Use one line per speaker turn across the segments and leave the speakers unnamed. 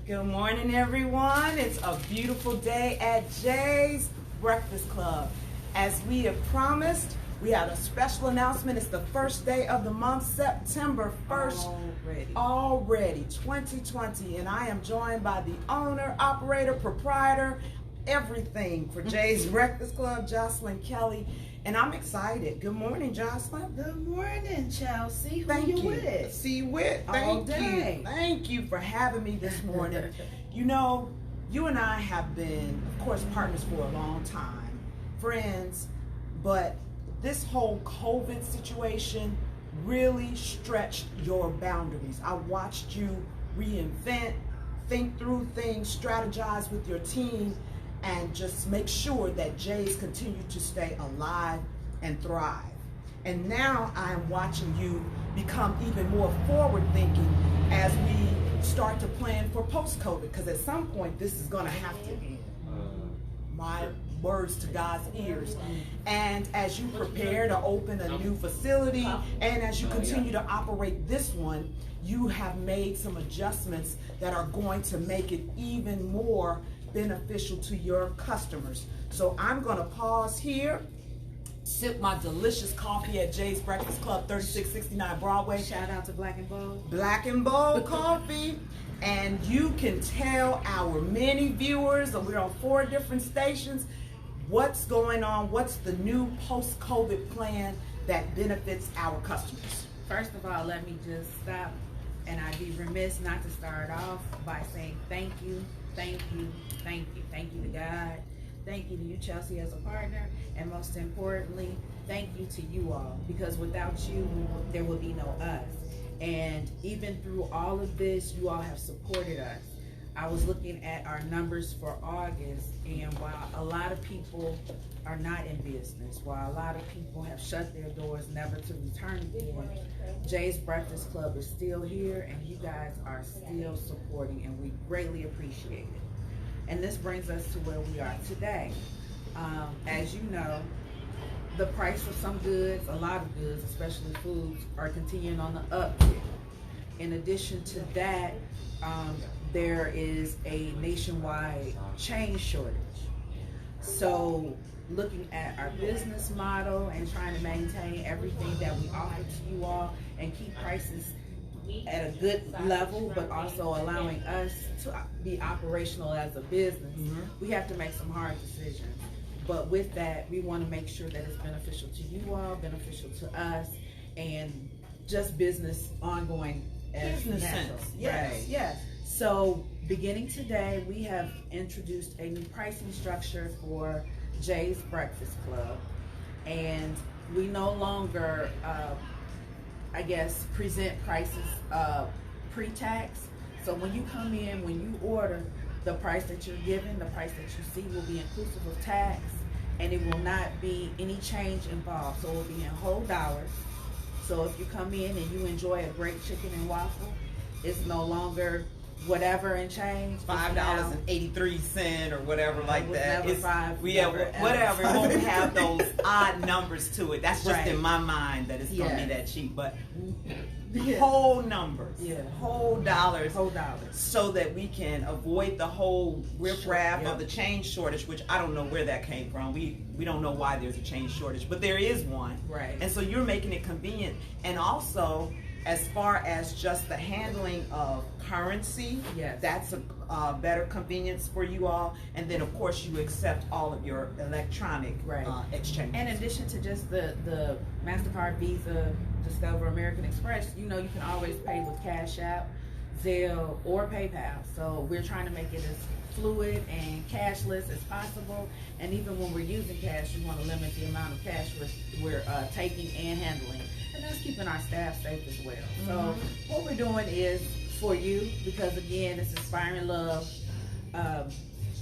Good morning, everyone. It's a beautiful day at Jay's Breakfast Club. As we have promised, we had a special announcement. It's the first day of the month, September 1st. Already 2020. And I am joined by the owner, operator, proprietor, everything for Jay's Breakfast Club, Jocelyn Kelly. And I'm excited. Good morning, Jocelyn.
Good morning, Chelsea.
Thank you.
With?
See you with. Thank you. Thank you for having me this morning. You know, you and I have been, of course, partners for a long time, friends, but this whole COVID situation really stretched your boundaries. I watched you reinvent, think through things, strategize with your team, and just make sure that Jay's continue to stay alive and thrive. And now I'm watching you become even more forward thinking as we start to plan for post-COVID, because at some point this is gonna have to end. My words to God's ears. And as you prepare to open a new facility, and as you continue to operate this one, you have made some adjustments that are going to make it even more beneficial to your customers. So I'm gonna pause here, sip my delicious coffee at Jay's Breakfast Club, 3669 Broadway.
Shout out to Black and Bold.
Black and Bold Coffee. And you can tell our many viewers, and we're on 4 different stations, what's going on, what's the new post-COVID plan that benefits our customers.
First of all, let me just stop, and I'd be remiss not to start off by saying thank you, thank you, thank you. Thank you to God. Thank you to you, Chelsea, as a partner, and most importantly, thank you to you all, because without you, there would be no us. And even through all of this, you all have supported us. I was looking at our numbers for August, and while a lot of people are not in business, while a lot of people have shut their doors never to return again, Jay's Breakfast Club is still here, and you guys are still supporting, and we greatly appreciate it. And this brings us to where we are today. As you know, the price of some goods, a lot of goods, especially foods, are continuing on the uptick. In addition to that, there is a nationwide chain shortage. So looking at our business model and trying to maintain everything that we offer to you all and keep prices at a good level, but also allowing us to be operational as a business, we have to make some hard decisions. But with that, we want to make sure that it's beneficial to you all, beneficial to us, and just business ongoing as
business
natural.
sense. Yes,
Right.
yes.
So beginning today, we have introduced a new pricing structure for Jay's Breakfast Club, and we no longer, I guess, present prices pre-tax. So when you come in, when you order, the price that you're given, the price that you see will be inclusive of tax, and it will not be any change involved. So it will be in whole dollars. So if you come in and you enjoy a great chicken and waffle, it's no longer whatever and change.
$5.83 or whatever like that.
Never five.
We have whatever. It won't have those odd numbers to it. That's just in my mind that it's gonna be that cheap. But whole numbers, whole dollars, so that we can avoid the whole riffraff of the change shortage, which I don't know where that came from. We don't know why there's a change shortage, but there is one.
Right.
And so you're making it convenient, and also as far as just the handling of currency, that's a better convenience for you all. And then of course you accept all of your electronic exchange.
In addition to just the MasterCard, Visa, Discover, American Express, you know, you can always pay with Cash App, Zelle, or PayPal. So we're trying to make it as fluid and cashless as possible. And even when we're using cash, we want to limit the amount of cash we're taking and handling. And that's keeping our staff safe as well. So what we're doing is for you, because again, it's inspiring love,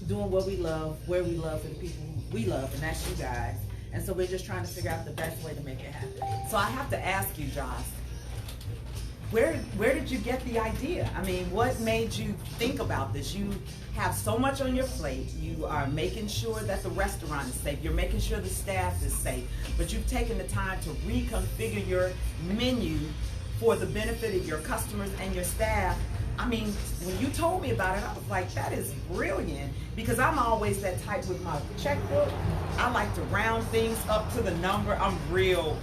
doing what we love, where we love, for the people who we love, and that's you guys. And so we're just trying to figure out the best way to make it happen.
So I have to ask you, Josh, where did you get the idea? I mean, what made you think about this? You have so much on your plate. You are making sure that the restaurant is safe. You're making sure the staff is safe. But you've taken the time to reconfigure your menu for the benefit of your customers and your staff. I mean, when you told me about it, I was like, that is brilliant. Because I'm always that type with my checkbook. I like to round things up to the number. I'm real.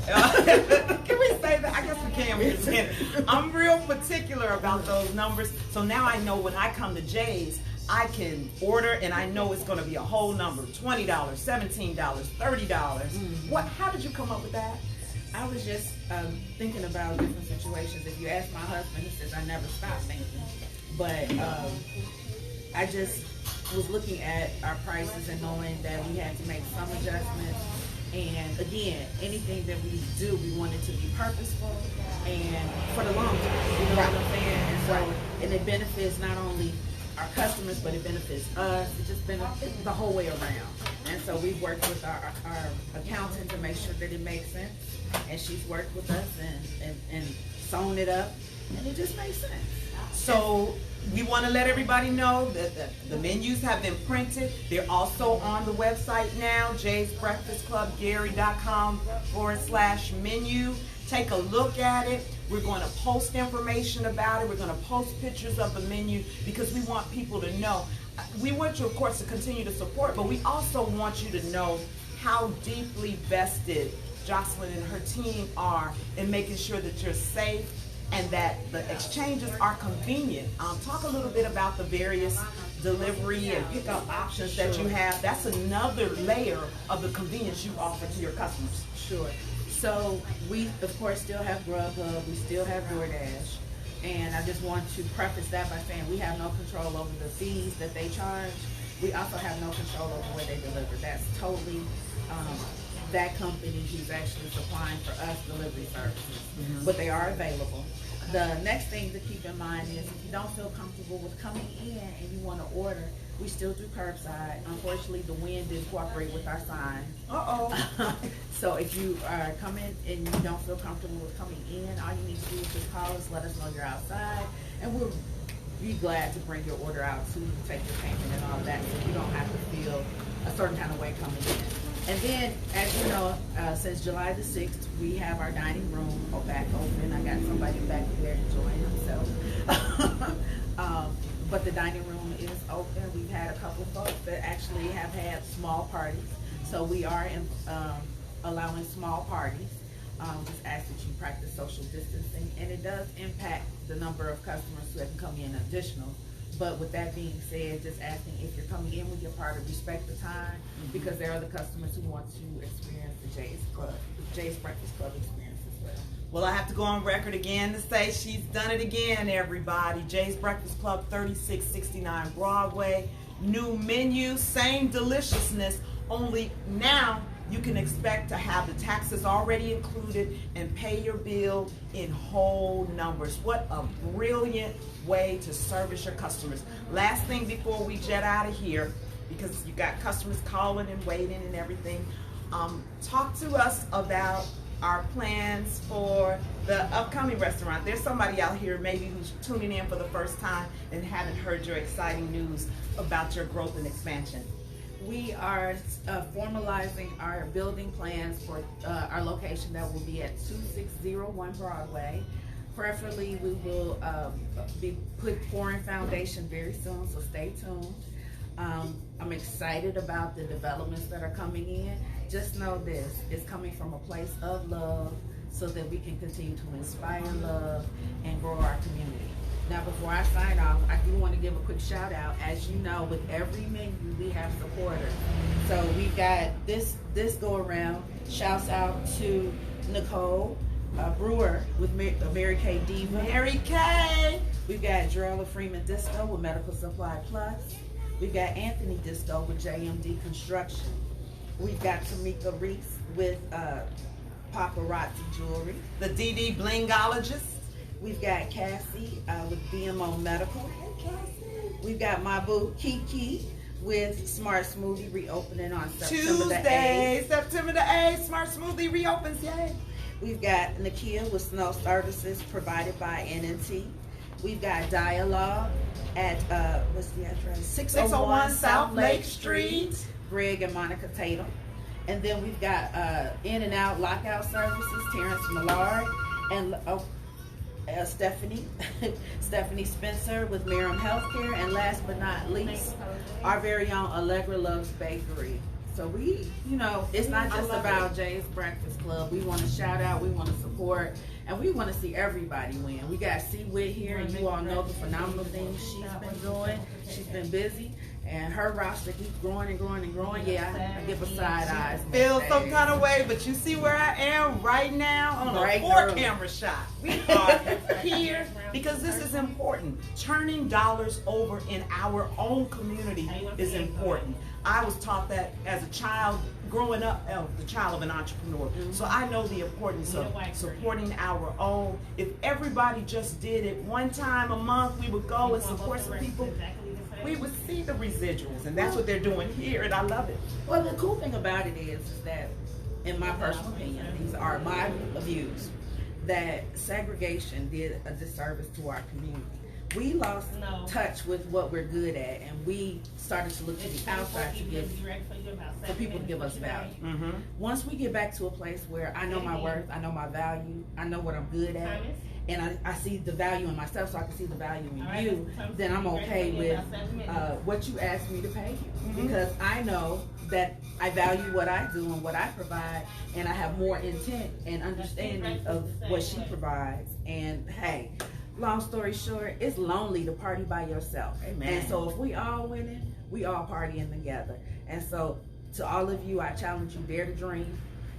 Can we say that? I guess we can. We can. I'm real particular about those numbers. So now I know when I come to Jay's, I can order and I know it's going to be a whole number. $20, $17, $30. What? How did you come up with that?
I was just thinking about different situations. If you ask my husband, he says I never stop thinking. But I just was looking at our prices and knowing that we had to make some adjustments. And again, anything that we do, we want it to be purposeful and for the long term. You know what I'm saying? And so, and it benefits not only our customers, but it benefits us. It just benefits the whole way around. And so we've worked with our accountant to make sure that it makes sense. And she's worked with us and sewn it up, and it just makes sense.
So we want to let everybody know that the menus have been printed. They're also on the website now, jaysbreakfastclubgary.com/menu. Take a look at it. We're going to post information about it. We're going to post pictures of the menu because we want people to know. We want you, of course, to continue to support, but we also want you to know how deeply vested Jocelyn and her team are in making sure that you're safe and that the exchanges are convenient. Talk a little bit about the various delivery and pickup options that you have. That's another layer of the convenience you offer to your customers.
Sure. So we, of course, still have Grubhub. We still have DoorDash. And I just want to preface that by saying we have no control over the fees that they charge. We also have no control over where they deliver. That's totally that company who's actually supplying for us delivery services. But they are available. The next thing to keep in mind is if you don't feel comfortable with coming in and you want to order, we still do curbside. Unfortunately, the wind didn't cooperate with our sign. So if you are coming and you don't feel comfortable with coming in, all you need to do is just call us, let us know you're outside, and we'll be glad to bring your order out to take your payment and all of that, so you don't have to feel a certain kind of way coming in. And then, as you know, since July the 6th, we have our dining room back open. I got somebody back there enjoying himself. But the dining room is open. We've had a couple folks that actually have had small parties. So we are allowing small parties. Just ask that you practice social distancing. And it does impact the number of customers who can come in additional. But with that being said, just asking if you're coming in with your party, respect the time, because there are the customers who want to experience the Jay's Breakfast Club experience as well.
Well, I have to go on record again to say she's done it again, everybody. Jay's Breakfast Club, 3669 Broadway. New menu, same deliciousness, only now you can expect to have the taxes already included and pay your bill in whole numbers. What a brilliant way to service your customers. Last thing before we jet out of here, because you got customers calling and waiting and everything, talk to us about our plans for the upcoming restaurant. There's somebody out here maybe who's tuning in for the first time and haven't heard your exciting news about your growth and expansion.
We are formalizing our building plans for our location that will be at 2601 Broadway. Preferably, we will be pouring foundation very soon, so stay tuned. I'm excited about the developments that are coming in. Just know this, it's coming from a place of love so that we can continue to inspire love and grow our community. Now, before I sign off, I do want to give a quick shout out. As you know, with every menu, we have supporters. So we've got this go around. Shouts out to Nicole Brewer with Mary Kay Diva.
Mary Kay!
We've got Gerald Freeman Disco with Medical Supply Plus. We've got Anthony Disco with JMD Construction. We've got Tamika Reese with Paparazzi Jewelry.
The DD Blingologist.
We've got Cassie with BMO Medical. Hey, Cassie. We've got my boo Kiki with Smart Smoothie reopening on September the 8th.
September the 8th, Smart Smoothie reopens, yay.
We've got Nakia with Snow Services provided by NNT. We've got Dialogue at, what's the address?
601 South Lake Street.
Greg and Monica Tatum. And then we've got In and Out Lockout Services, Terrence Millard. And Stephanie, Stephanie Spencer with Merriam Healthcare, and last but not least, our very own Allegra Loves Bakery. So we, you know, it's not just about Jay's Breakfast Club. We want to shout out, we want to support, and we want to see everybody win. We got C. Witt here, and you all know the phenomenal things she's been doing. She's been busy, and her roster keeps growing and growing and growing. Yeah, I give her side eyes.
Feel some kind of way, but you see where I am right now on a
Right,
4-camera shot. We are here because this is important. Turning dollars over in our own community is important. I was taught that as a child, growing up, the child of an entrepreneur. So I know the importance of supporting our own. If everybody just did it one time a month, we would go and support some people. We would see the residuals, and that's what they're doing here, and I love it.
Well, the cool thing about it is that, in my personal opinion, these are my views, that segregation did a disservice to our community. We lost touch with what we're good at, and we started to look to the outside to give, for people to give us value. Once we get back to a place where I know my worth, I know my value, I know what I'm good at, and I see the value in myself, so I can see the value in you, then I'm okay with what you asked me to pay you. Because I know that I value what I do and what I provide, and I have more intent and understanding of what she provides. And hey, long story short, it's lonely to party by yourself.
Amen.
And so if we all winning, we all partying together. And so to all of you, I challenge you, dare to dream.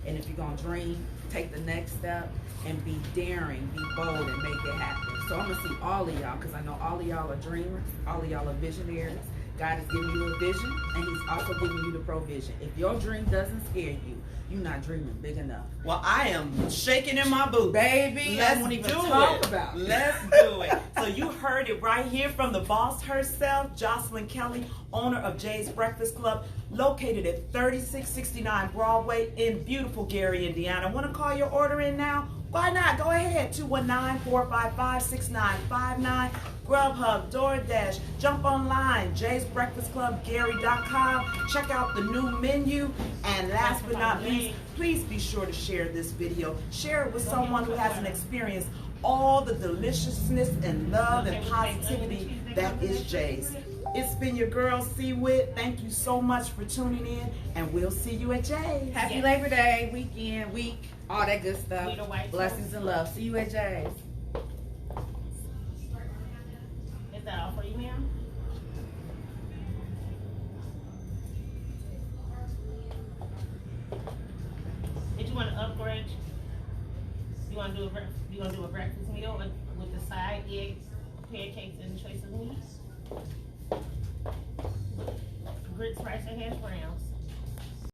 And if you're gonna dream, take the next step and be daring, be bold, and make it happen. So I'm gonna see all of y'all, because I know all of y'all are dreamers, all of y'all are visionaries. God is giving you a vision, and he's also giving you the provision. If your dream doesn't scare you, you're not dreaming big enough.
Well, I am shaking in my boots.
Baby,
Let's
I won't even
do
talk
it.
about it.
Let's do it. So you heard it right here from the boss herself, Jocelyn Kelly, owner of Jay's Breakfast Club, located at 3669 Broadway in beautiful Gary, Indiana. Want to call your order in now? Why not? Go ahead, 219-455-6959. Grubhub, DoorDash, jump online, jaysbreakfastclubgary.com. Check out the new menu. And last but not least, please be sure to share this video. Share it with someone who hasn't experienced all the deliciousness and love and positivity that is Jay's. It's been your girl, C. Witt. Thank you so much for tuning in, and we'll see you at Jay's.
Happy Labor Day, weekend, week, all that good stuff. Blessings and love. See you at Jay's.
Is that all for you, ma'am? Did you want to upgrade? You want to do a breakfast meal with the side eggs, pancakes, and choice of meats? Grits, rice, and hash browns.